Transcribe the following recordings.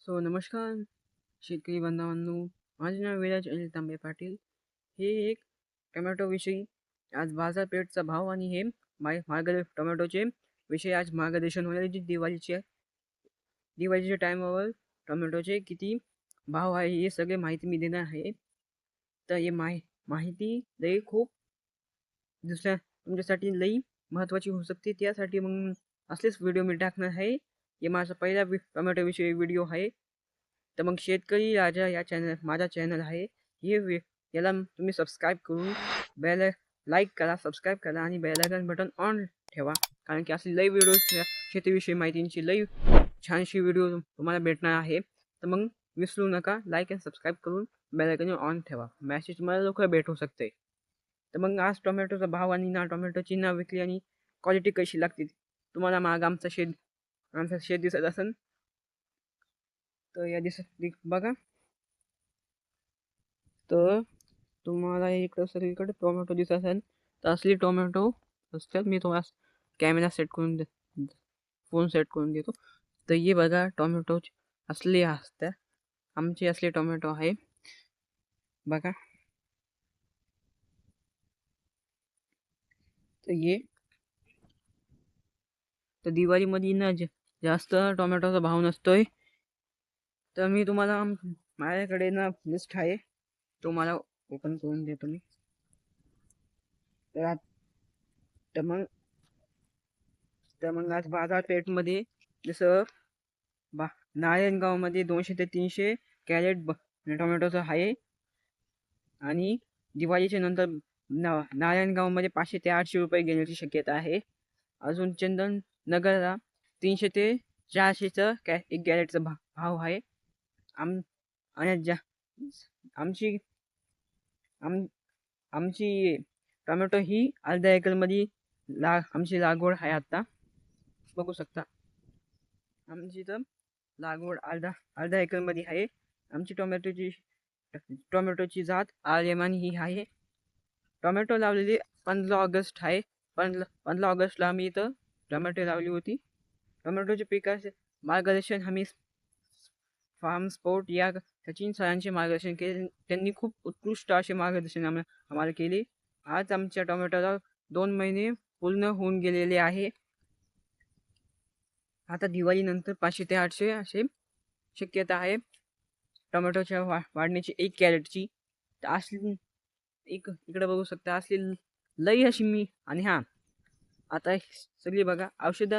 नमस्कार शेतकरी बांधवांनो, माझे नाव विराज अनिल तांबे पाटील. हे एक टोमॅटोविषयी आज बाजारपेठचा भाव आणि हे टोमॅटोचे विषयी आज मार्गदर्शन होणार आहे. दिवाळीच्या टायमावर टोमॅटोचे किती भाव आहे हे सगळे माहिती मी देणार आहे. तर हे माहिती लई खूप तुमच्यासाठी लई महत्त्वाची होऊ शकते. त्यासाठी मग असलेच व्हिडिओ मी टाकणार आहे. हे माझा पहिला टोमॅटो विषयी व्हिडिओ आहे. तर मग शेतकरी राजा या माझा चॅनल आहे. याला तुम्ही सबस्क्राईब करून लाईक करा, सबस्क्राईब करा आणि बेल आयकॉन बटन ऑन ठेवा. कारण की असली लई व्हिडिओ शेतीविषयी माहितींची लई छानशी व्हिडिओ तुम्हाला भेटणार आहे. तर मग विसरू नका, लाईक आणि सबस्क्राईब करून बेल आयकॉन ऑन ठेवा. मॅसेज तुम्हाला लवकर भेटू शकते. तर मग आज टोमॅटोचा भाव आणि टोमॅटोची विकली आणि क्वालिटी कशी लागते तुम्हाला माग आमचा शेत दिसत असेल. तर या दिसत बघा. तर तुम्हाला इकडं सगळीकडे टोमॅटो दिसत असेल. तर असली टोमॅटो असतात. मी तुम्हाला कॅमेरा सेट करून फोन सेट करून देतो. तर ये बघा, टोमॅटो असले असतात. आमचे असले टोमॅटो आहे बघा. तर ये तर दिवाळीमध्ये ना जास्त टोमॅटोचा भाव नसतोय. तर मी तुम्हाला माझ्याकडे ना लिस्ट आहे, तुम्हाला ओपन करून देतो मी. तर मग आज बाजारपेठमध्ये जसं नारायणगावमध्ये 200 ते 300 कॅरेट टोमॅटोचं आहे. आणि दिवाळीच्या नंतर नारायणगावमध्ये 500 ते 800 रुपये घेण्याची शक्यता आहे. अजून चंदननगरला 300 ते 400चं एक कॅरेटचा भाव आहे. आमची आमची टोमॅटो ही अर्ध्या एकरमध्ये आमची लागवड आहे. आता बघू शकता, आमची तर लागवड अर्धा एकरमध्ये आहे. आमची टोमॅटोची जात आर्यमान ही आहे. टोमॅटो लावलेली 15 ऑगस्ट आहे. 15 ऑगस्टला आम्ही इथं टोमॅटो लावली होती. टोमॅटोच्या पिकाचे मार्गदर्शन आम्ही फार्म स्पोर्ट या सचिन सरांचे मार्गदर्शन केले. त्यांनी खूप उत्कृष्ट असे मार्गदर्शन आम्हाला केले. आज आमच्या टोमॅटोला 2 महिने पूर्ण होऊन गेलेले आहे. आता दिवाळीनंतर 500 ते 800 असे शक्यता आहे टोमॅटोच्या वाढण्याची 1 कॅरेटची. तर असली इकडे बघू शकता, असली लई अशी आणि आता सगळी बघा, औषधं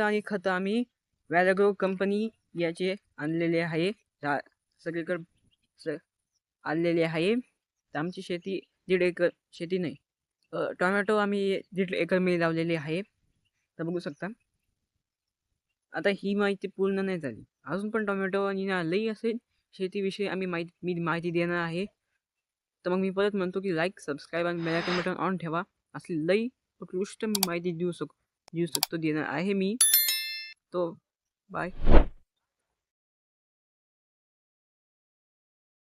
आणि खतं आम्ही वॅराग्रो कंपनी याचे आणलेले आहे. सगळीकडे आणलेले आहे. तर आमची शेती 1.5 एकर शेती नाही, टोमॅटो आम्ही 1.5 एकर मी लावलेली आहे. तर बघू शकता. आता ही माहिती पूर्ण नाही झाली, अजून पण टोमॅटो आणि लई असेल शेतीविषयी मी माहिती देणार आहे. तर मग मी परत म्हणतो की लाईक, सबस्क्राईब आणि बेल आयकॉन बटन ऑन ठेवा. असली लई उत्कृष्ट मी माहिती देऊ शकतो देणार आहे मी. तो बाय.